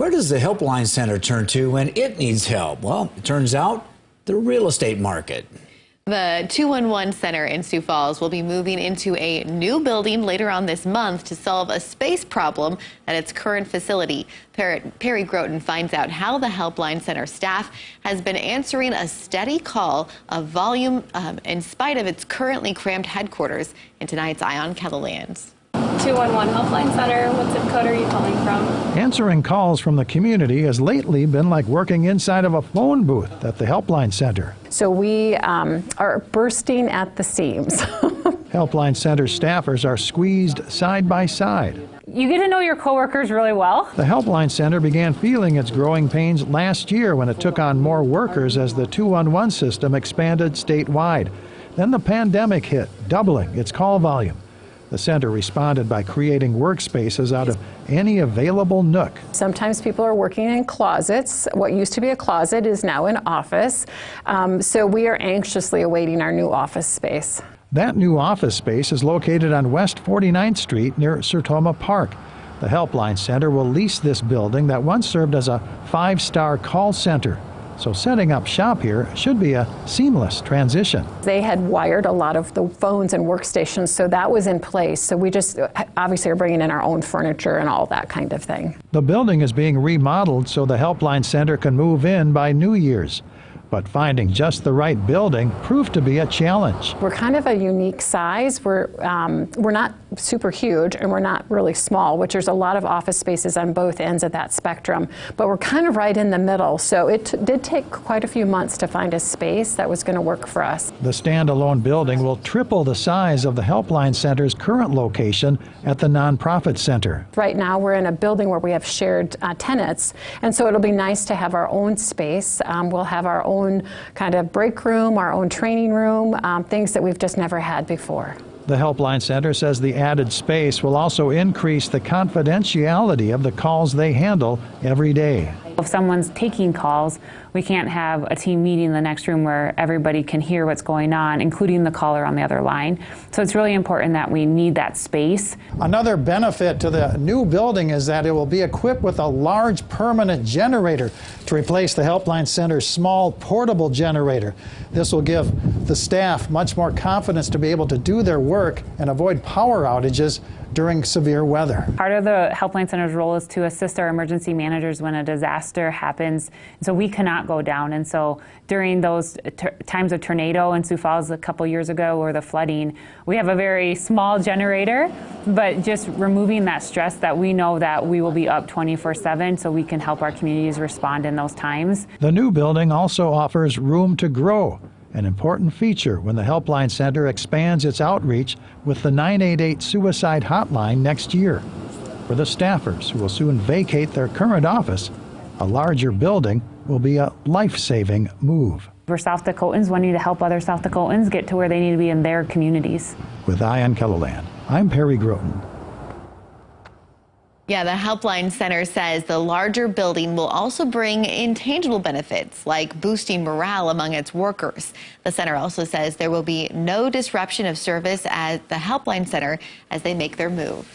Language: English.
Where does the Helpline Center turn to when it needs help? Well, it turns out the real estate market. The 211 Center in Sioux Falls will be moving into a new building later on this month to solve a space problem at its current facility. Perry Groten finds out how the Helpline Center staff has been answering a steady call of volume in spite of its currently crammed headquarters in tonight's Eye on KELOLAND. 211 Helpline Center, what zip code are you calling from? Answering calls from the community has lately been like working inside of a phone booth at the Helpline Center. So we are bursting at the seams. Helpline Center staffers are squeezed side by side. You get to know your coworkers really well. The Helpline Center began feeling its growing pains last year when it took on more workers as the 211 system expanded statewide. Then the pandemic hit, doubling its call volume. The center responded by creating workspaces out of any available nook. Sometimes people are working in closets. What used to be a closet is now an office. So we are anxiously awaiting our new office space. That new office space is located on West 49th Street near Sertoma Park. The Helpline Center will lease this building that once served as a five-star call center. So setting up shop here should be a seamless transition. They had wired a lot of the phones and workstations, so that was in place. So we just obviously are bringing in our own furniture and all that kind of thing. The building is being remodeled so the Helpline Center can move in by New Year's. But finding just the right building proved to be a challenge. We're kind of a unique size. We're not super huge and we're not really small, which there's a lot of office spaces on both ends of that spectrum. But we're kind of right in the middle. So it did take quite a few months to find a space that was going to work for us. The standalone building will triple the size of the Helpline Center's current location at the nonprofit center. Right now we're in a building where we have shared tenants, and so it'll be nice to have our own space. We'll have our own kind of break room, our own training room, things that we've just never had before. The Helpline Center says the added space will also increase the confidentiality of the calls they handle every day. If someone's taking calls, we can't have a team meeting in the next room where everybody can hear what's going on, including the caller on the other line. So it's really important that we need that space. Another benefit to the new building is that it will be equipped with a large permanent generator to replace the Helpline Center's small portable generator. This will give the staff much more confidence to be able to do their work and avoid power outages during severe weather. Part of the Helpline Center's role is to assist our emergency managers when a disaster happens. So we cannot go down. And so during those times of tornado in Sioux Falls a couple years ago or the flooding, we have a very small generator, but just removing that stress that we know that we will be up 24/7 so we can help our communities respond in those times. The new building also offers room to grow, an important feature when the Helpline Center expands its outreach with the 988 suicide hotline next year. For the staffers who will soon vacate their current office, a larger building will be a life-saving move. We're South Dakotans wanting to help other South Dakotans get to where they need to be in their communities. With Eye on KELOLAND, I'm Perry Groten. Yeah, the Helpline Center says the larger building will also bring intangible benefits like boosting morale among its workers. The center also says there will be no disruption of service at the Helpline Center as they make their move.